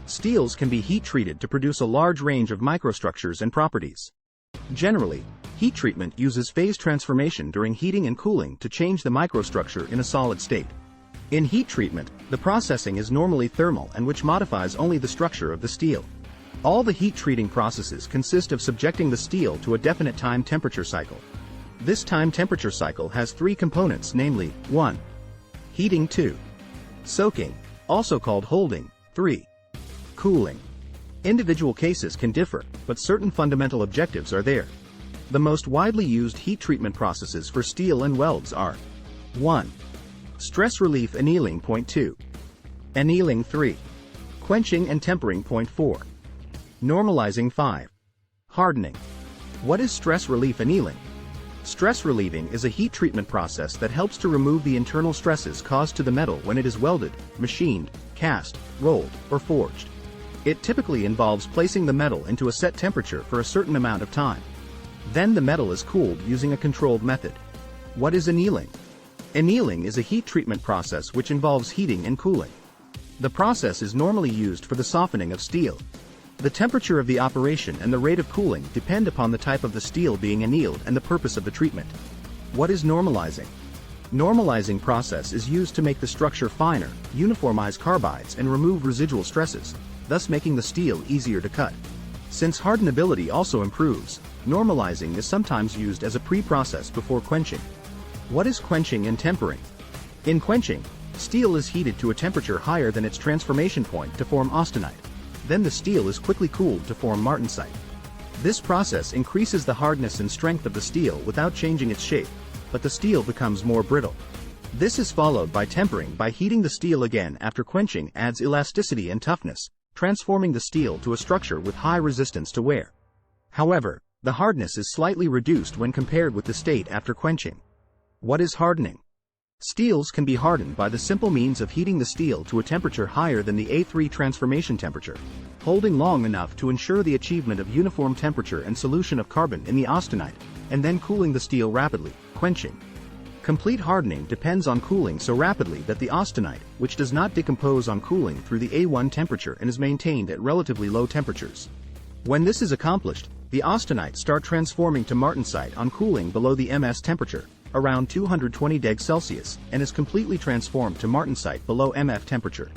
Steels can be heat-treated to produce a large range of microstructures and properties. Generally, heat treatment uses phase transformation during heating and cooling to change the microstructure in a solid state. In heat treatment, the processing is normally thermal and which modifies only the structure of the steel. All the heat treating processes consist of subjecting the steel to a definite time temperature cycle. This time temperature cycle has three components, namely, 1. Heating, 2. Soaking, also called holding, 3. Cooling. Individual cases can differ, but certain fundamental objectives are there. The most widely used heat treatment processes for steel and welds are 1. Stress relief annealing. 2. Annealing. 3. Quenching and tempering. 4. Normalizing. 5. Hardening. What is stress relief annealing? Stress relieving is a heat treatment process that helps to remove the internal stresses caused to the metal when it is welded, machined, cast, rolled, or forged. It typically involves placing the metal into a set temperature for a certain amount of time. Then the metal is cooled using a controlled method. What is annealing? Annealing is a heat treatment process which involves heating and cooling. The process is normally used for the softening of steel. The temperature of the operation and the rate of cooling depend upon the type of the steel being annealed and the purpose of the treatment. What is normalizing? Normalizing process is used to make the structure finer, uniformize carbides and remove residual stresses, thus making the steel easier to cut. Since hardenability also improves, normalizing is sometimes used as a pre-process before quenching. What is quenching and tempering? In quenching, steel is heated to a temperature higher than its transformation point to form austenite. Then the steel is quickly cooled to form martensite. This process increases the hardness and strength of the steel without changing its shape, but the steel becomes more brittle. This is followed by tempering. By heating the steel again after quenching adds elasticity and toughness, transforming the steel to a structure with high resistance to wear. However, the hardness is slightly reduced when compared with the state after quenching. What is hardening? Steels can be hardened by the simple means of heating the steel to a temperature higher than the A3 transformation temperature, holding long enough to ensure the achievement of uniform temperature and solution of carbon in the austenite, and then cooling the steel rapidly, quenching. Complete hardening depends on cooling so rapidly that the austenite, which does not decompose on cooling through the A1 temperature and is maintained at relatively low temperatures. When this is accomplished, the austenites start transforming to martensite on cooling below the MS temperature, around 220 deg Celsius, and is completely transformed to martensite below MF temperature.